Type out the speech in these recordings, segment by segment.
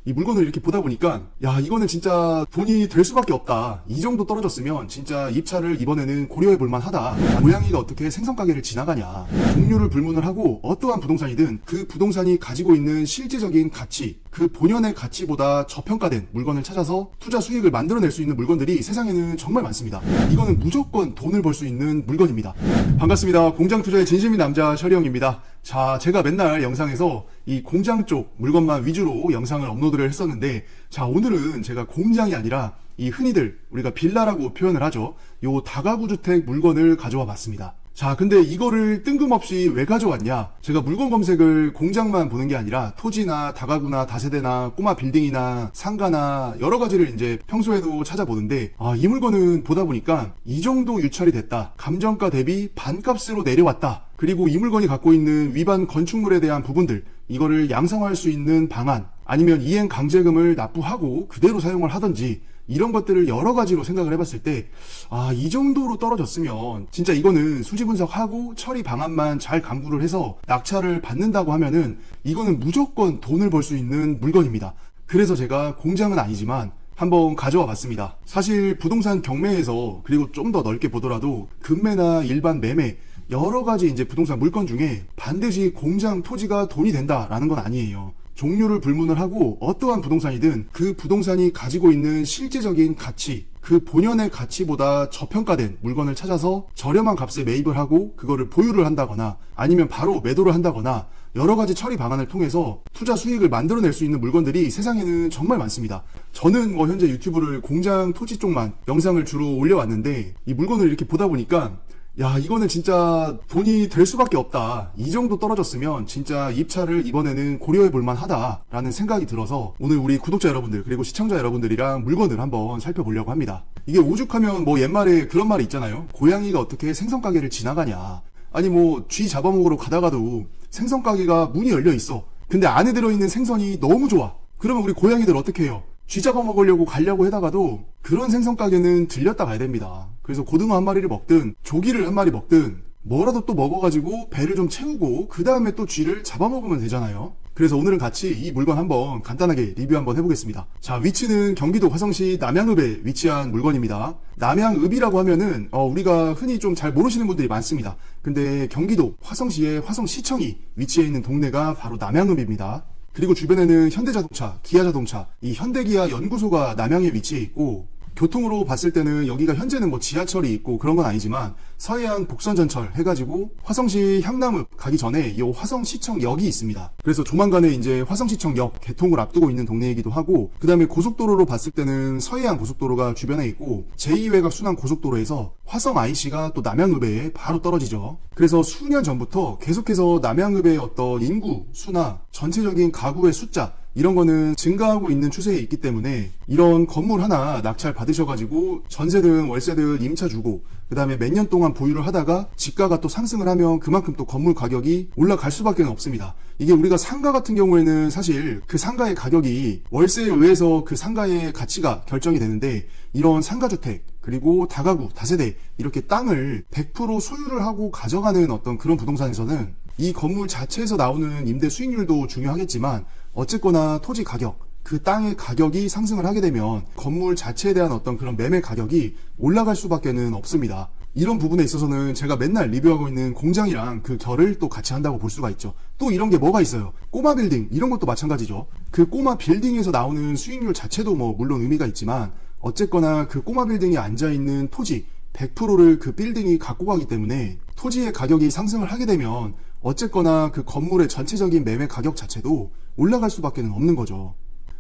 이 물건을 이렇게 보다 보니까 야, 이거는 진짜 돈이 될 수밖에 없다. 이 정도 떨어졌으면 진짜 입찰을 이번에는 고려해 볼 만하다. 고양이가 어떻게 생선가게를 지나가냐. 종류를 불문을 하고 어떠한 부동산이든 그 부동산이 가지고 있는 실제적인 가치, 그 본연의 가치보다 저평가된 물건을 찾아서 투자 수익을 만들어낼 수 있는 물건들이 세상에는 정말 많습니다. 이거는 무조건 돈을 벌 수 있는 물건입니다. 반갑습니다. 공장 투자의 진심인 남자 셔리형입니다. 자, 제가 맨날 영상에서 이 공장 쪽 물건만 위주로 영상을 업로드를 했었는데, 자, 오늘은 제가 공장이 아니라 이 흔히들 우리가 빌라라고 표현을 하죠. 요 다가구 주택 물건을 가져와 봤습니다. 자, 근데 이거를 뜬금없이 왜 가져왔냐? 제가 물건 검색을 공장만 보는 게 아니라 토지나 다가구나 다세대나 꼬마 빌딩이나 상가나 여러 가지를 이제 평소에도 찾아보는데, 이 물건은 보다 보니까 이 정도 유찰이 됐다. 감정가 대비 반값으로 내려왔다. 그리고 이 물건이 갖고 있는 위반 건축물에 대한 부분들, 이거를 양성할 수 있는 방안, 아니면 이행 강제금을 납부하고 그대로 사용을 하든지, 이런 것들을 여러 가지로 생각을 해봤을 때, 이 정도로 떨어졌으면 진짜 이거는 수지 분석하고 처리 방안만 잘 강구를 해서 낙찰을 받는다고 하면은 이거는 무조건 돈을 벌 수 있는 물건입니다. 그래서 제가 공장은 아니지만 한번 가져와 봤습니다. 사실 부동산 경매에서, 그리고 좀 더 넓게 보더라도 금매나 일반 매매, 여러 가지 이제 부동산 물건 중에 반드시 공장 토지가 돈이 된다라는 건 아니에요. 종류를 불문을 하고 어떠한 부동산이든 그 부동산이 가지고 있는 실제적인 가치, 그 본연의 가치보다 저평가된 물건을 찾아서 저렴한 값에 매입을 하고 그거를 보유를 한다거나 아니면 바로 매도를 한다거나 여러 가지 처리 방안을 통해서 투자 수익을 만들어낼 수 있는 물건들이 세상에는 정말 많습니다. 저는 현재 유튜브를 공장 토지 쪽만 영상을 주로 올려왔는데, 이 물건을 이렇게 보다 보니까 야, 이거는 진짜 돈이 될 수밖에 없다. 이 정도 떨어졌으면 진짜 입찰을 이번에는 고려해 볼 만하다라는 생각이 들어서 오늘 우리 구독자 여러분들 그리고 시청자 여러분들이랑 물건을 한번 살펴보려고 합니다. 이게 오죽하면 옛말에 그런 말이 있잖아요. 고양이가 어떻게 생선가게를 지나가냐. 아니 쥐 잡아먹으러 가다가도 생선가게가 문이 열려 있어. 근데 안에 들어있는 생선이 너무 좋아. 그러면 우리 고양이들 어떻게 해요? 쥐 잡아먹으려고 가려고 하다가도 그런 생선가게는 들렸다 가야 됩니다. 그래서 고등어 한 마리를 먹든 조기를 한 마리 먹든 뭐라도 또 먹어가지고 배를 좀 채우고 그 다음에 또 쥐를 잡아먹으면 되잖아요. 그래서 오늘은 같이 이 물건 한번 간단하게 리뷰 한번 해보겠습니다. 자, 위치는 경기도 화성시 남양읍에 위치한 물건입니다. 남양읍이라고 하면은 우리가 흔히 좀 잘 모르시는 분들이 많습니다. 근데 경기도 화성시에 화성시청이 위치해 있는 동네가 바로 남양읍입니다. 그리고 주변에는 현대자동차, 기아자동차, 이 현대기아 연구소가 남양에 위치해 있고, 교통으로 봤을 때는 여기가 현재는 지하철이 있고 그런 건 아니지만 서해안 복선전철 해가지고 화성시 향남읍 가기 전에 이 화성시청역이 있습니다. 그래서 조만간에 이제 화성시청역 개통을 앞두고 있는 동네이기도 하고, 그 다음에 고속도로로 봤을 때는 서해안 고속도로가 주변에 있고 제2외곽 순환 고속도로에서 화성 IC가 또 남양읍에 바로 떨어지죠. 그래서 수년 전부터 계속해서 남양읍의 어떤 인구 수나 전체적인 가구의 숫자, 이런 거는 증가하고 있는 추세에 있기 때문에 이런 건물 하나 낙찰 받으셔가지고 전세든 월세든 임차 주고 그 다음에 몇 년 동안 보유를 하다가 지가가 또 상승을 하면 그만큼 또 건물 가격이 올라갈 수밖에 없습니다. 이게 우리가 상가 같은 경우에는 사실 그 상가의 가격이 월세에 의해서 그 상가의 가치가 결정이 되는데, 이런 상가주택 그리고 다가구, 다세대 이렇게 땅을 100% 소유를 하고 가져가는 어떤 그런 부동산에서는 이 건물 자체에서 나오는 임대 수익률도 중요하겠지만 어쨌거나 토지 가격, 그 땅의 가격이 상승을 하게 되면 건물 자체에 대한 어떤 그런 매매 가격이 올라갈 수밖에는 없습니다. 이런 부분에 있어서는 제가 맨날 리뷰하고 있는 공장이랑 그 결을 또 같이 한다고 볼 수가 있죠. 또 이런 게 뭐가 있어요? 꼬마 빌딩, 이런 것도 마찬가지죠. 그 꼬마 빌딩에서 나오는 수익률 자체도 물론 의미가 있지만 어쨌거나 그 꼬마 빌딩에 앉아있는 토지 100%를 그 빌딩이 갖고 가기 때문에 토지의 가격이 상승을 하게 되면 어쨌거나 그 건물의 전체적인 매매 가격 자체도 올라갈 수밖에 없는 거죠.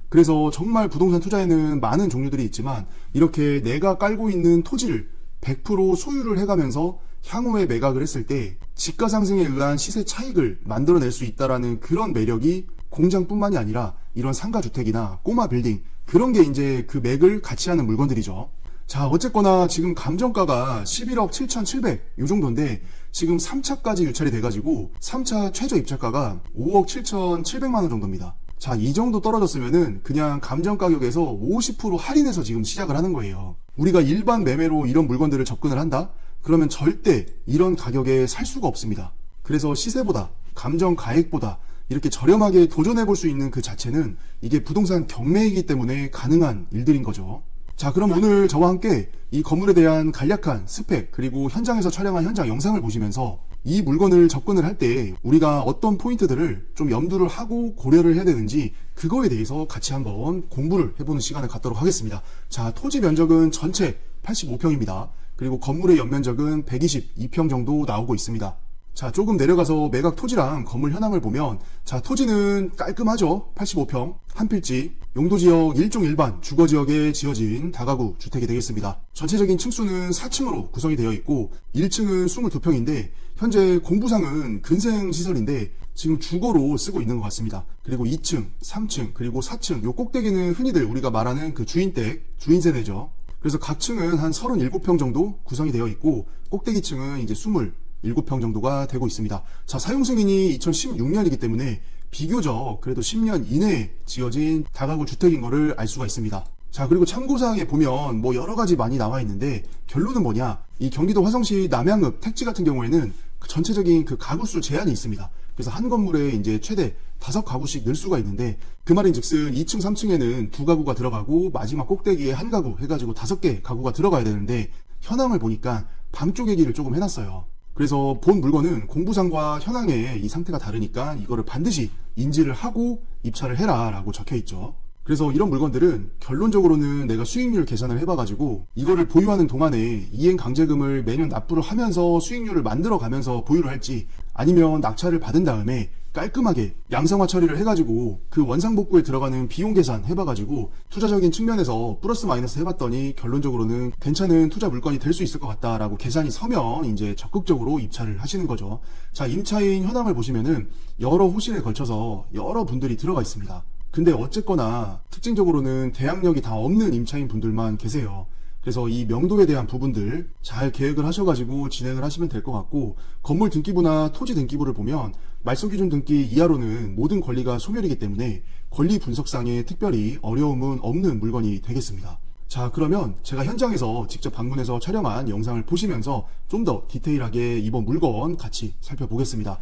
그래서 정말 부동산 투자에는 많은 종류들이 있지만 이렇게 내가 깔고 있는 토지를 100% 소유를 해가면서 향후에 매각을 했을 때 지가 상승에 의한 시세 차익을 만들어낼 수 있다라는 그런 매력이 공장뿐만이 아니라 이런 상가주택이나 꼬마 빌딩, 그런 게 이제 그 맥을 같이 하는 물건들이죠. 자, 어쨌거나 지금 감정가가 11억 7,700 이 정도인데 지금 3차까지 유찰이 돼가지고 3차 최저 입찰가가 5억 7,700만원 정도입니다. 자, 이 정도 떨어졌으면은 그냥 감정 가격에서 50% 할인해서 지금 시작을 하는 거예요. 우리가 일반 매매로 이런 물건들을 접근을 한다? 그러면 절대 이런 가격에 살 수가 없습니다. 그래서 시세보다, 감정 가액보다 이렇게 저렴하게 도전해 볼 수 있는 그 자체는 이게 부동산 경매이기 때문에 가능한 일들인 거죠. 자, 그럼 오늘 저와 함께 이 건물에 대한 간략한 스펙 그리고 현장에서 촬영한 현장 영상을 보시면서 이 물건을 접근을 할 때 우리가 어떤 포인트들을 좀 염두를 하고 고려를 해야 되는지 그거에 대해서 같이 한번 공부를 해보는 시간을 갖도록 하겠습니다. 자, 토지 면적은 전체 85평입니다. 그리고 건물의 연면적은 122평 정도 나오고 있습니다. 자, 조금 내려가서 매각 토지랑 건물 현황을 보면, 자, 토지는 깔끔하죠. 85평, 한 필지, 용도지역 일종 일반 주거지역에 지어진 다가구 주택이 되겠습니다. 전체적인 층수는 4층으로 구성이 되어 있고 1층은 22평인데 현재 공부상은 근생시설인데 지금 주거로 쓰고 있는 것 같습니다. 그리고 2층, 3층, 그리고 4층, 요 꼭대기는 흔히들 우리가 말하는 그 주인댁, 주인세대죠. 그래서 각 층은 한 37평 정도 구성이 되어 있고 꼭대기층은 이제 27평 정도가 되고 있습니다. 자, 사용 승인이 2016년이기 때문에 비교적 그래도 10년 이내에 지어진 다가구 주택인 거를 알 수가 있습니다. 자, 그리고 참고사항에 보면 뭐 여러 가지 많이 나와 있는데 결론은 뭐냐? 이 경기도 화성시 남양읍 택지 같은 경우에는 전체적인 그 가구수 제한이 있습니다. 그래서 한 건물에 이제 최대 5가구씩 넣을 수가 있는데 그 말인즉슨 2층, 3층에는 2가구가 들어가고 마지막 꼭대기에 1가구 해가지고 5개 가구가 들어가야 되는데 현황을 보니까 방 쪼개기를 조금 해놨어요. 그래서 본 물건은 공부상과 현황의 이 상태가 다르니까 이거를 반드시 인지를 하고 입찰을 해라 라고 적혀있죠. 그래서 이런 물건들은 결론적으로는 내가 수익률 계산을 해봐가지고 이거를 보유하는 동안에 이행강제금을 매년 납부를 하면서 수익률을 만들어가면서 보유를 할지 아니면 낙찰을 받은 다음에 깔끔하게 양성화 처리를 해가지고 그 원상복구에 들어가는 비용 계산 해봐가지고 투자적인 측면에서 플러스 마이너스 해봤더니 결론적으로는 괜찮은 투자 물건이 될 수 있을 것 같다라고 계산이 서면 이제 적극적으로 입찰을 하시는 거죠. 자, 임차인 현황을 보시면은 여러 호실에 걸쳐서 여러 분들이 들어가 있습니다. 근데 어쨌거나 특징적으로는 대항력이 다 없는 임차인 분들만 계세요. 그래서 이 명도에 대한 부분들 잘 계획을 하셔가지고 진행을 하시면 될 것 같고 건물 등기부나 토지 등기부를 보면 말소기준 등기 이하로는 모든 권리가 소멸이기 때문에 권리 분석상에 특별히 어려움은 없는 물건이 되겠습니다. 자, 그러면 제가 현장에서 직접 방문해서 촬영한 영상을 보시면서 좀 더 디테일하게 이번 물건 같이 살펴보겠습니다.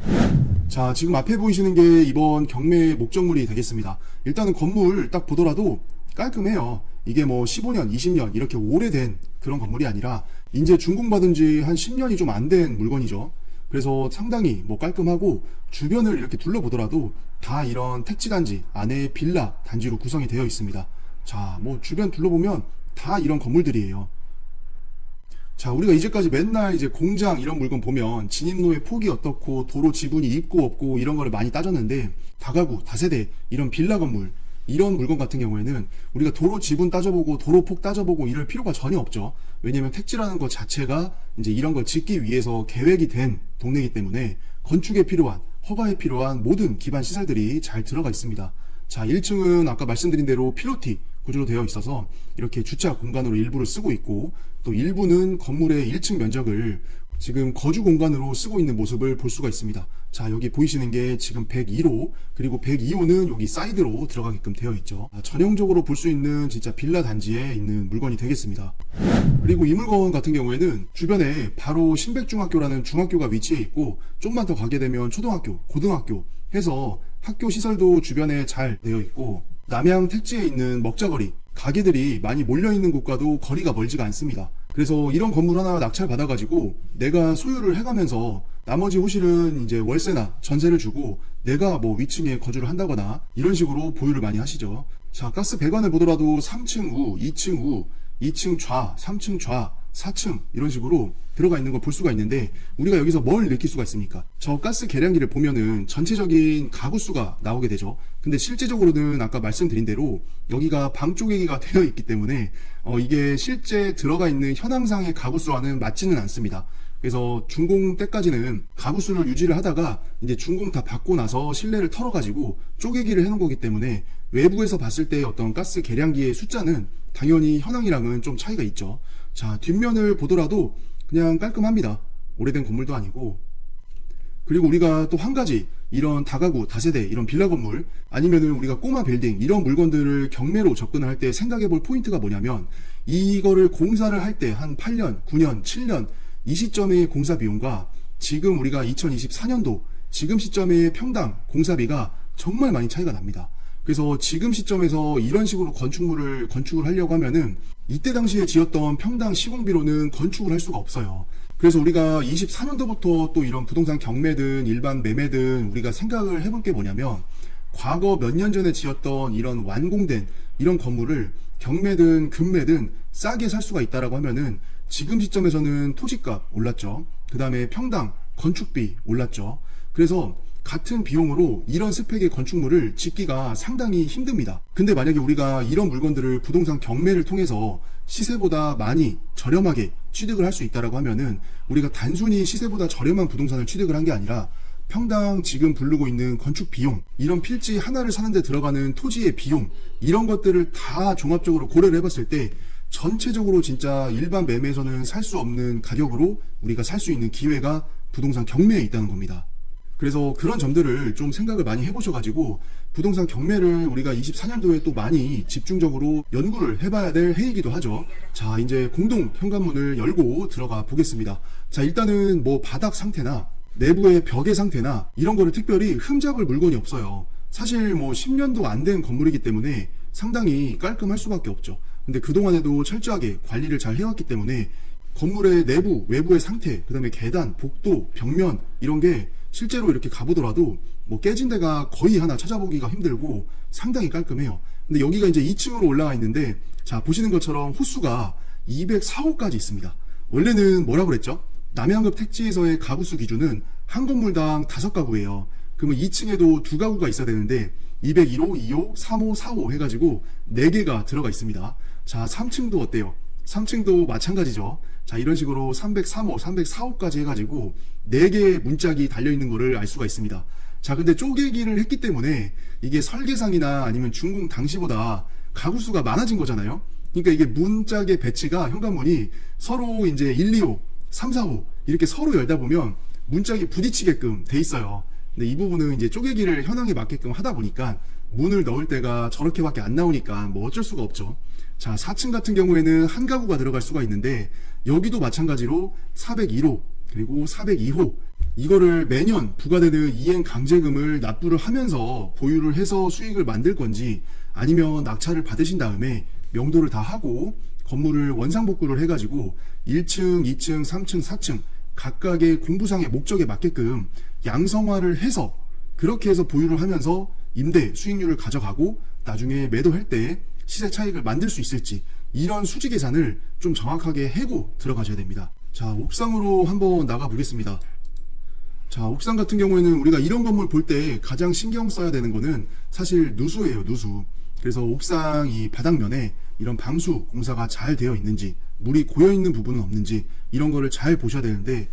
자, 지금 앞에 보이시는 게 이번 경매 목적물이 되겠습니다. 일단은 건물 딱 보더라도 깔끔해요. 이게 뭐 15년, 20년 이렇게 오래된 그런 건물이 아니라 이제 준공받은 지 한 10년이 좀 안 된 물건이죠. 그래서 상당히 뭐 깔끔하고 주변을 이렇게 둘러보더라도 다 이런 택지단지 안에 빌라 단지로 구성이 되어 있습니다. 자, 뭐 주변 둘러보면 다 이런 건물들이에요. 자, 우리가 이제까지 맨날 이제 공장 이런 물건 보면 진입로의 폭이 어떻고 도로 지분이 있고 없고 이런 거를 많이 따졌는데 다가구, 다세대 이런 빌라 건물 이런 물건 같은 경우에는 우리가 도로 지분 따져보고 도로 폭 따져보고 이럴 필요가 전혀 없죠. 왜냐면 택지라는 것 자체가 이제 이런 걸 짓기 위해서 계획이 된 동네이기 때문에 건축에 필요한 허가에 필요한 모든 기반 시설들이 잘 들어가 있습니다. 자, 1층은 아까 말씀드린 대로 필로티 구조로 되어 있어서 이렇게 주차 공간으로 일부를 쓰고 있고 또 일부는 건물의 1층 면적을 지금 거주 공간으로 쓰고 있는 모습을 볼 수가 있습니다. 자, 여기 보이시는 게 지금 102호 그리고 102호는 여기 사이드로 들어가게끔 되어 있죠. 전형적으로 볼 수 있는 진짜 빌라 단지에 있는 물건이 되겠습니다. 그리고 이 물건 같은 경우에는 주변에 바로 신백중학교라는 중학교가 위치해 있고 좀만 더 가게 되면 초등학교, 고등학교 해서 학교 시설도 주변에 잘 되어 있고 남양 택지에 있는 먹자거리 가게들이 많이 몰려있는 곳과도 거리가 멀지가 않습니다. 그래서 이런 건물 하나 낙찰 받아가지고 내가 소유를 해가면서 나머지 호실은 이제 월세나 전세를 주고 내가 뭐 위층에 거주를 한다거나 이런 식으로 보유를 많이 하시죠. 자, 가스 배관을 보더라도 3층 우, 2층 우, 2층 좌, 3층 좌, 4층 이런 식으로 들어가 있는 걸 볼 수가 있는데 우리가 여기서 뭘 느낄 수가 있습니까? 저 가스 계량기를 보면은 전체적인 가구 수가 나오게 되죠. 근데 실제적으로는 아까 말씀드린 대로 여기가 방 쪼개기가 되어 있기 때문에 이게 실제 들어가 있는 현황상의 가구 수와는 맞지는 않습니다. 그래서 준공 때까지는 가구 수를 유지를 하다가 이제 준공 다 받고 나서 실내를 털어가지고 쪼개기를 해놓은 거기 때문에 외부에서 봤을 때 어떤 가스 계량기의 숫자는 당연히 현황이랑은 좀 차이가 있죠. 자, 뒷면을 보더라도 그냥 깔끔합니다. 오래된 건물도 아니고. 그리고 우리가 또 한 가지 이런 다가구, 다세대 이런 빌라 건물 아니면은 우리가 꼬마 빌딩 이런 물건들을 경매로 접근을 할 때 생각해 볼 포인트가 뭐냐면 이거를 공사를 할 때 한 8년, 9년, 7년 이 시점의 공사 비용과 지금 우리가 2024년도 지금 시점의 평당 공사비가 정말 많이 차이가 납니다. 그래서 지금 시점에서 이런 식으로 건축물을 건축을 하려고 하면은 이때 당시에 지었던 평당 시공비로는 건축을 할 수가 없어요. 그래서 우리가 24년도부터 또 이런 부동산 경매든 일반 매매든 우리가 생각을 해볼 게 뭐냐면, 과거 몇 년 전에 지었던 이런 완공된 이런 건물을 경매든 금매든 싸게 살 수가 있다라고 하면은, 지금 시점에서는 토지값 올랐죠. 그 다음에 평당 건축비 올랐죠. 그래서 같은 비용으로 이런 스펙의 건축물을 짓기가 상당히 힘듭니다. 근데 만약에 우리가 이런 물건들을 부동산 경매를 통해서 시세보다 많이 저렴하게 취득을 할 수 있다라고 하면은, 우리가 단순히 시세보다 저렴한 부동산을 취득을 한 게 아니라 평당 지금 부르고 있는 건축 비용, 이런 필지 하나를 사는데 들어가는 토지의 비용, 이런 것들을 다 종합적으로 고려를 해봤을 때 전체적으로 진짜 일반 매매에서는 살 수 없는 가격으로 우리가 살 수 있는 기회가 부동산 경매에 있다는 겁니다. 그래서 그런 점들을 좀 생각을 많이 해보셔가지고 부동산 경매를 우리가 24년도에 또 많이 집중적으로 연구를 해봐야 될 해이기도 하죠. 자, 이제 공동 현관문을 열고 들어가 보겠습니다. 자, 일단은 뭐 바닥 상태나 내부의 벽의 상태나 이런 거를 특별히 흠잡을 물건이 없어요. 사실 뭐 10년도 안 된 건물이기 때문에 상당히 깔끔할 수밖에 없죠. 근데 그동안에도 철저하게 관리를 잘 해왔기 때문에 건물의 내부, 외부의 상태, 그 다음에 계단, 복도, 벽면 이런 게 실제로 이렇게 가보더라도 뭐 깨진 데가 거의 하나 찾아보기가 힘들고 상당히 깔끔해요. 근데 여기가 이제 2층으로 올라와 있는데, 자, 보시는 것처럼 호수가 204호까지 있습니다. 원래는 뭐라고 그랬죠? 남해안급 택지에서의 가구수 기준은 한 건물당 5가구예요. 그러면 2층에도 2가구가 있어야 되는데 201호, 2호, 3호, 4호 해가지고 4개가 들어가 있습니다. 자, 3층도 어때요? 3층도 마찬가지죠. 자, 이런 식으로 303호, 304호까지 해가지고 4개의 문짝이 달려있는 거를 알 수가 있습니다. 자, 근데 쪼개기를 했기 때문에 이게 설계상이나 아니면 준공 당시보다 가구수가 많아진 거잖아요. 그러니까 이게 문짝의 배치가, 현관문이 서로 이제 1, 2호, 3, 4호 이렇게 서로 열다 보면 문짝이 부딪히게끔 돼 있어요. 근데 이 부분은 이제 쪼개기를 현황에 맞게끔 하다 보니까 문을 넣을 때가 저렇게밖에 안 나오니까 뭐 어쩔 수가 없죠. 자, 4층 같은 경우에는 한 가구가 들어갈 수가 있는데 여기도 마찬가지로 401호 그리고 402호 이거를 매년 부과되는 이행 강제금을 납부를 하면서 보유를 해서 수익을 만들 건지, 아니면 낙찰을 받으신 다음에 명도를 다 하고 건물을 원상복구를 해가지고 1층, 2층, 3층, 4층 각각의 공부상의 목적에 맞게끔 양성화를 해서 그렇게 해서 보유를 하면서 임대 수익률을 가져가고 나중에 매도할 때 시세 차익을 만들 수 있을지, 이런 수지 계산을 좀 정확하게 해고 들어가셔야 됩니다. 자, 옥상으로 한번 나가 보겠습니다. 자, 옥상 같은 경우에는 우리가 이런 건물 볼 때 가장 신경 써야 되는 거는 사실 누수예요, 누수. 그래서 옥상 이 바닥면에 이런 방수 공사가 잘 되어 있는지, 물이 고여 있는 부분은 없는지, 이런 거를 잘 보셔야 되는데,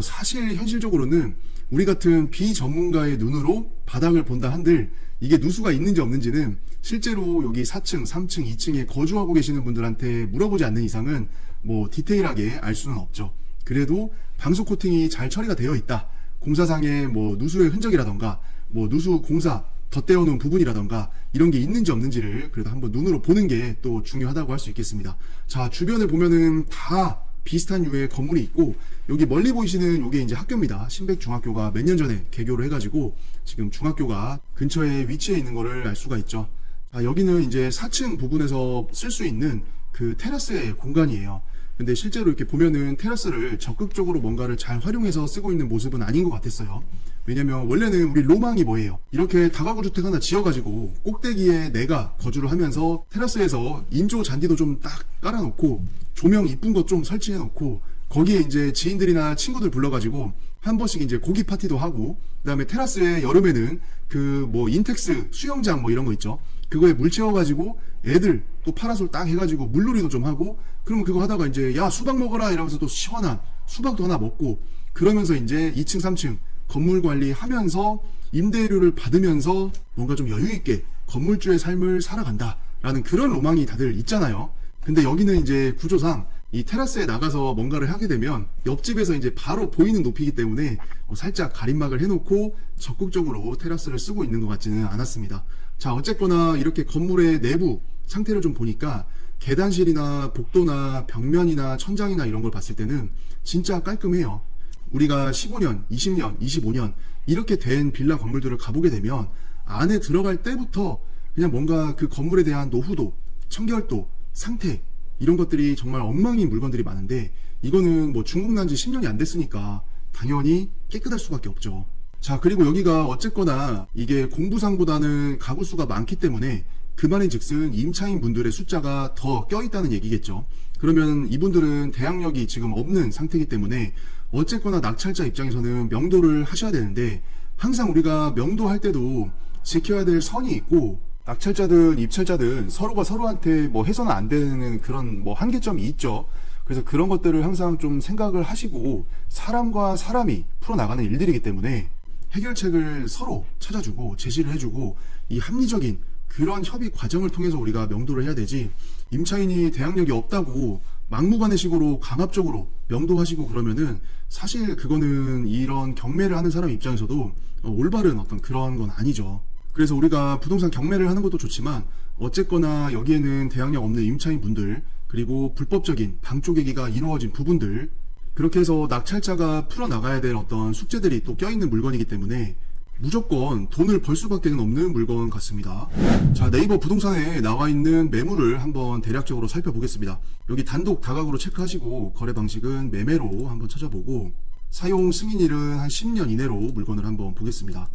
사실 현실적으로는 우리 같은 비전문가의 눈으로 바닥을 본다 한들 이게 누수가 있는지 없는지는 실제로 여기 4층, 3층, 2층에 거주하고 계시는 분들한테 물어보지 않는 이상은 뭐 디테일하게 알 수는 없죠. 그래도 방수 코팅이 잘 처리가 되어 있다, 공사상에 뭐 누수의 흔적이라던가 뭐 누수 공사 덧대어 놓은 부분이라던가 이런 게 있는지 없는지를 그래도 한번 눈으로 보는 게 또 중요하다고 할 수 있겠습니다. 자, 주변을 보면은 다 비슷한 유의 건물이 있고, 여기 멀리 보이시는 이게 이제 학교입니다. 신백중학교가 몇 년 전에 개교를 해가지고 지금 중학교가 근처에 위치해 있는 거를 알 수가 있죠. 자, 여기는 이제 4층 부분에서 쓸 수 있는 그 테라스의 공간이에요. 근데 실제로 이렇게 보면은 테라스를 적극적으로 뭔가를 잘 활용해서 쓰고 있는 모습은 아닌 것 같았어요. 왜냐면 원래는 우리 로망이 뭐예요? 이렇게 다가구 주택 하나 지어가지고 꼭대기에 내가 거주를 하면서 테라스에서 인조 잔디도 좀 딱 깔아놓고 조명 이쁜 것 좀 설치해놓고 거기에 이제 지인들이나 친구들 불러가지고 한 번씩 이제 고기 파티도 하고, 그 다음에 테라스에 여름에는 그 뭐 인텍스 수영장 뭐 이런 거 있죠. 그거에 물 채워가지고 애들 또 파라솔 딱 해가지고 물놀이도 좀 하고, 그러면 그거 하다가 이제 야 수박 먹어라 이러면서 또 시원한 수박도 하나 먹고, 그러면서 이제 2층 3층 건물 관리하면서 임대료를 받으면서 뭔가 좀 여유있게 건물주의 삶을 살아간다 라는 그런 로망이 다들 있잖아요. 근데 여기는 이제 구조상 이 테라스에 나가서 뭔가를 하게 되면 옆집에서 이제 바로 보이는 높이기 때문에 살짝 가림막을 해놓고 적극적으로 테라스를 쓰고 있는 것 같지는 않았습니다. 자, 어쨌거나 이렇게 건물의 내부 상태를 좀 보니까 계단실이나 복도나 벽면이나 천장이나 이런 걸 봤을 때는 진짜 깔끔해요. 우리가 15년, 20년, 25년 이렇게 된 빌라 건물들을 가보게 되면 안에 들어갈 때부터 그냥 뭔가 그 건물에 대한 노후도, 청결도, 상태 이런 것들이 정말 엉망인 물건들이 많은데, 이거는 뭐 중국 난 지 10년이 안 됐으니까 당연히 깨끗할 수밖에 없죠. 자, 그리고 여기가 어쨌거나 이게 공부상보다는 가구 수가 많기 때문에 그 말인즉슨 임차인 분들의 숫자가 더 껴있다는 얘기겠죠. 그러면 이분들은 대항력이 지금 없는 상태이기 때문에 어쨌거나 낙찰자 입장에서는 명도를 하셔야 되는데, 항상 우리가 명도할 때도 지켜야 될 선이 있고, 낙찰자든 입찰자든 서로가 서로한테 뭐 해서는 안 되는 그런 뭐 한계점이 있죠. 그래서 그런 것들을 항상 좀 생각을 하시고, 사람과 사람이 풀어나가는 일들이기 때문에 해결책을 서로 찾아주고 제시를 해주고, 이 합리적인 그런 협의 과정을 통해서 우리가 명도를 해야 되지, 임차인이 대항력이 없다고 막무가내식으로 강압적으로 명도하시고 그러면은 사실 그거는 이런 경매를 하는 사람 입장에서도 올바른 어떤 그런 건 아니죠. 그래서 우리가 부동산 경매를 하는 것도 좋지만 어쨌거나 여기에는 대항력 없는 임차인 분들, 그리고 불법적인 방조개기가 이루어진 부분들, 그렇게 해서 낙찰자가 풀어나가야 될 어떤 숙제들이 또 껴있는 물건이기 때문에 무조건 돈을 벌 수밖에 없는 물건 같습니다. 자, 네이버 부동산에 나와 있는 매물을 한번 대략적으로 살펴보겠습니다. 여기 단독 다각으로 체크하시고, 거래 방식은 매매로 한번 찾아보고, 사용 승인일은 한 10년 이내로 물건을 한번 보겠습니다.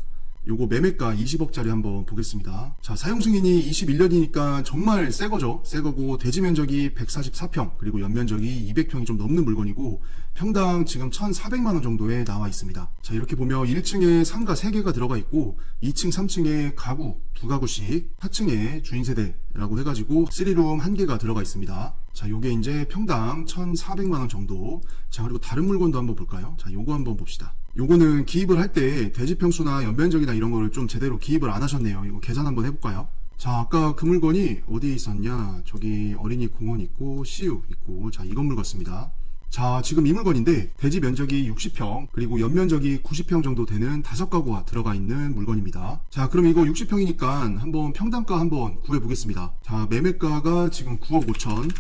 요거 매매가 20억짜리 한번 보겠습니다. 자, 사용 승인이 21년이니까 정말 새 거죠. 새 거고, 대지 면적이 144평, 그리고 연면적이 200평이 좀 넘는 물건이고, 평당 지금 1,400만원 정도에 나와 있습니다. 자, 이렇게 보면 1층에 상가 3개가 들어가 있고, 2층, 3층에 가구 2가구씩, 4층에 주인세대라고 해가지고 3룸 1개가 들어가 있습니다. 자, 요게 이제 평당 1,400만원 정도. 자, 그리고 다른 물건도 한번 볼까요? 자, 요거 한번 봅시다. 요거는 기입을 할 때 대지평수나 연면적이나 이런 거를 좀 제대로 기입을 안 하셨네요. 이거 계산 한번 해볼까요? 자, 아까 그 물건이 어디에 있었냐? 저기 어린이 공원 있고 CU 있고, 자, 이 건물 같습니다. 자, 지금 이 물건인데 대지 면적이 60평, 그리고 연면적이 90평 정도 되는 5가구가 들어가 있는 물건입니다. 자, 그럼 이거 60평이니까 한번 평당가 한번 구해보겠습니다. 자, 매매가가 지금 9억 5천,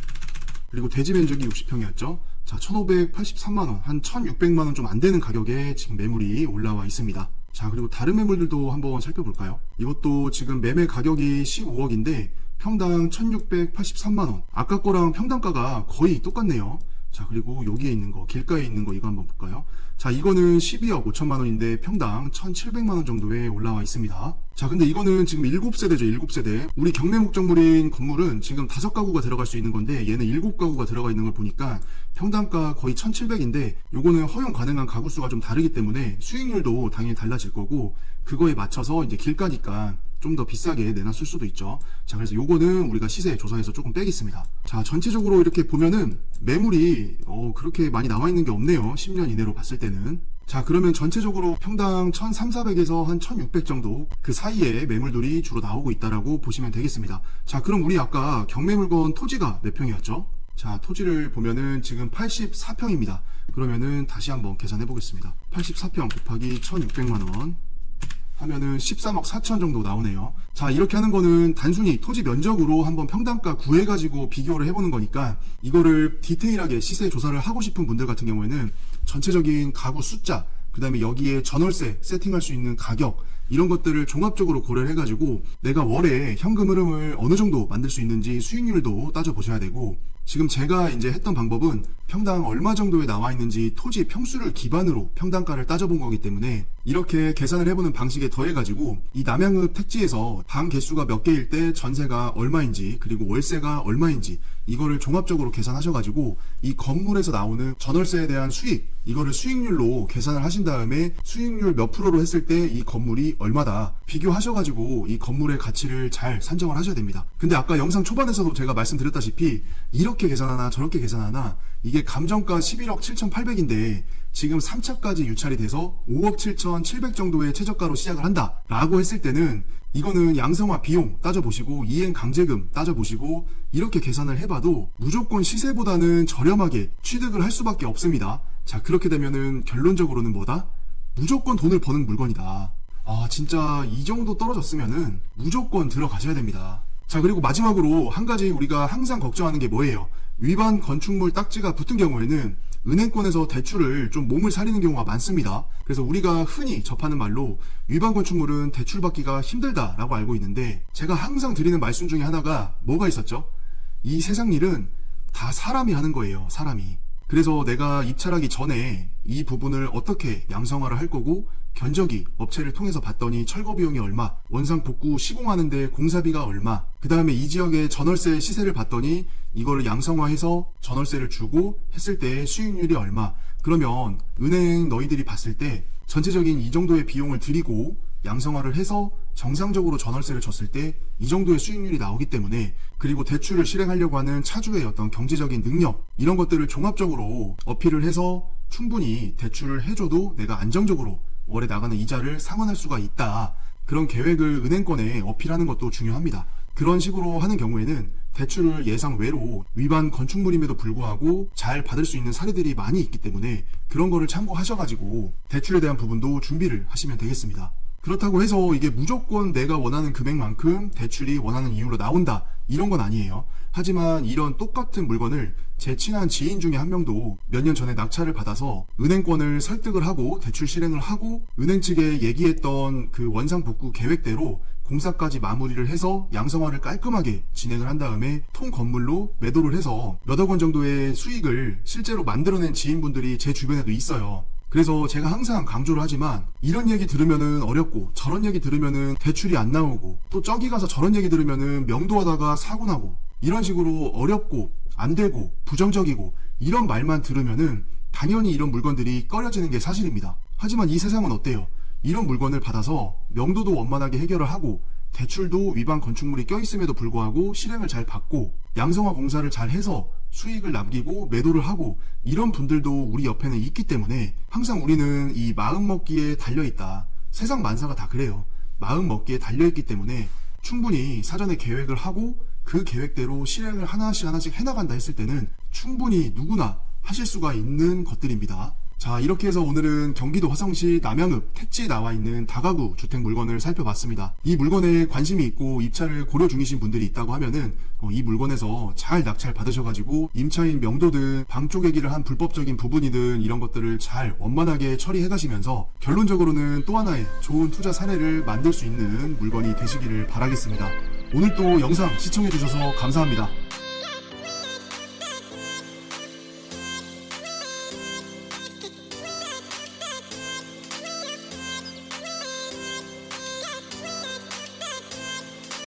그리고 대지 면적이 60평이었죠. 자, 1,583만원, 한 1,600만원 좀 안 되는 가격에 지금 매물이 올라와 있습니다. 자, 그리고 다른 매물들도 한번 살펴볼까요? 이것도 지금 매매 가격이 15억인데 평당 1,683만원. 아까 거랑 평당가가 거의 똑같네요. 자, 그리고 여기에 있는 거, 길가에 있는 거 이거 한번 볼까요? 자, 이거는 12억 5천만원인데 평당 1,700만원 정도에 올라와 있습니다. 자, 근데 이거는 지금 7세대죠, 7세대. 우리 경매 목적물인 건물은 지금 5가구가 들어갈 수 있는 건데, 얘는 7가구가 들어가 있는 걸 보니까 평당가 거의 1,700인데, 요거는 허용 가능한 가구 수가 좀 다르기 때문에 수익률도 당연히 달라질 거고, 그거에 맞춰서 이제 길가니까 좀 더 비싸게 내놨을 수도 있죠. 자, 그래서 요거는 우리가 시세 조사에서 조금 빼겠습니다. 자, 전체적으로 이렇게 보면은 매물이 그렇게 많이 나와 있는 게 없네요. 10년 이내로 봤을 때는. 자, 그러면 전체적으로 평당 1,300~1,400에서 한 1,600 정도 그 사이에 매물들이 주로 나오고 있다라고 보시면 되겠습니다. 자, 그럼 우리 아까 경매 물건 토지가 몇 평이었죠? 자, 토지를 보면은 지금 84평입니다. 그러면은 다시 한번 계산해 보겠습니다. 84평 곱하기 1,600만원 하면은 13억 4천 정도 나오네요. 자, 이렇게 하는 거는 단순히 토지 면적으로 한번 평당가 구해가지고 비교를 해보는 거니까, 이거를 디테일하게 시세 조사를 하고 싶은 분들 같은 경우에는 전체적인 가구 숫자, 그 다음에 여기에 전월세 세팅할 수 있는 가격, 이런 것들을 종합적으로 고려를 해가지고 내가 월에 현금 흐름을 어느 정도 만들 수 있는지 수익률도 따져보셔야 되고, 지금 제가 이제 했던 방법은 평당 얼마 정도에 나와 있는지 토지 평수를 기반으로 평당가를 따져본 거기 때문에, 이렇게 계산을 해보는 방식에 더해가지고 이 남양읍 택지에서 방 개수가 몇 개일 때 전세가 얼마인지, 그리고 월세가 얼마인지, 이거를 종합적으로 계산하셔가지고 이 건물에서 나오는 전월세에 대한 수익, 이거를 수익률로 계산을 하신 다음에 수익률 몇 프로로 했을 때 이 건물이 얼마다 비교하셔가지고 이 건물의 가치를 잘 산정을 하셔야 됩니다. 근데 아까 영상 초반에서도 제가 말씀드렸다시피 이렇게 계산하나 저렇게 계산하나 이게 감정가 11억 7,800인데 지금 3차까지 유찰이 돼서 5억 7,700 정도의 최저가로 시작을 한다 라고 했을 때는, 이거는 양성화 비용 따져보시고 이행 강제금 따져보시고 이렇게 계산을 해봐도 무조건 시세보다는 저렴하게 취득을 할 수밖에 없습니다. 자, 그렇게 되면은 결론적으로는 뭐다? 무조건 돈을 버는 물건이다. 아, 진짜 이 정도 떨어졌으면은 무조건 들어가셔야 됩니다. 자, 그리고 마지막으로 한 가지 우리가 항상 걱정하는 게 뭐예요? 위반 건축물 딱지가 붙은 경우에는 은행권에서 대출을 좀 몸을 사리는 경우가 많습니다. 그래서 우리가 흔히 접하는 말로 위반 건축물은 대출받기가 힘들다라고 알고 있는데, 제가 항상 드리는 말씀 중에 하나가 뭐가 있었죠? 이 세상 일은 다 사람이 하는 거예요, 사람이. 그래서 내가 입찰하기 전에 이 부분을 어떻게 양성화를 할 거고, 견적이 업체를 통해서 봤더니 철거 비용이 얼마, 원상 복구 시공하는데 공사비가 얼마, 그 다음에 이 지역의 전월세 시세를 봤더니 이거를 양성화해서 전월세를 주고 했을 때 수익률이 얼마. 그러면 은행 너희들이 봤을 때 전체적인 이 정도의 비용을 들이고 양성화를 해서 정상적으로 전월세를 줬을 때 이 정도의 수익률이 나오기 때문에, 그리고 대출을 실행하려고 하는 차주의 어떤 경제적인 능력, 이런 것들을 종합적으로 어필을 해서 충분히 대출을 해줘도 내가 안정적으로 월에 나가는 이자를 상환할 수가 있다. 그런 계획을 은행권에 어필하는 것도 중요합니다. 그런 식으로 하는 경우에는 대출을 예상 외로 위반 건축물임에도 불구하고 잘 받을 수 있는 사례들이 많이 있기 때문에 그런 거를 참고하셔가지고 대출에 대한 부분도 준비를 하시면 되겠습니다. 그렇다고 해서 이게 무조건 내가 원하는 금액만큼 대출이 원하는 이유로 나온다, 이런 건 아니에요. 하지만 이런 똑같은 물건을 제 친한 지인 중에 한 명도 몇 년 전에 낙찰을 받아서 은행권을 설득을 하고 대출 실행을 하고 은행 측에 얘기했던 그 원상 복구 계획대로 공사까지 마무리를 해서 양성화를 깔끔하게 진행을 한 다음에 통 건물로 매도를 해서 몇억 원 정도의 수익을 실제로 만들어낸 지인분들이 제 주변에도 있어요. 그래서 제가 항상 강조를 하지만, 이런 얘기 들으면은 어렵고 저런 얘기 들으면은 대출이 안 나오고 또 저기 가서 저런 얘기 들으면은 명도하다가 사고 나고 이런 식으로 어렵고 안 되고 부정적이고 이런 말만 들으면은 당연히 이런 물건들이 꺼려지는 게 사실입니다. 하지만 이 세상은 어때요? 이런 물건을 받아서 명도도 원만하게 해결을 하고 대출도 위반 건축물이 껴있음에도 불구하고 실행을 잘 받고 양성화 공사를 잘 해서 수익을 남기고 매도를 하고, 이런 분들도 우리 옆에는 있기 때문에 항상 우리는 이 마음 먹기에 달려있다. 세상 만사가 다 그래요. 마음 먹기에 달려있기 때문에 충분히 사전에 계획을 하고 그 계획대로 실행을 하나씩 해나간다 했을 때는 충분히 누구나 하실 수가 있는 것들입니다. 자, 이렇게 해서 오늘은 경기도 화성시 남양읍 택지에 나와 있는 다가구 주택 물건을 살펴봤습니다. 이 물건에 관심이 있고 입찰을 고려 중이신 분들이 있다고 하면은 이 물건에서 잘 낙찰 받으셔가지고 임차인 명도든 방 쪼개기를 한 불법적인 부분이든 이런 것들을 잘 원만하게 처리해 가시면서 결론적으로는 또 하나의 좋은 투자 사례를 만들 수 있는 물건이 되시기를 바라겠습니다. 오늘 또 영상 시청해 주셔서 감사합니다.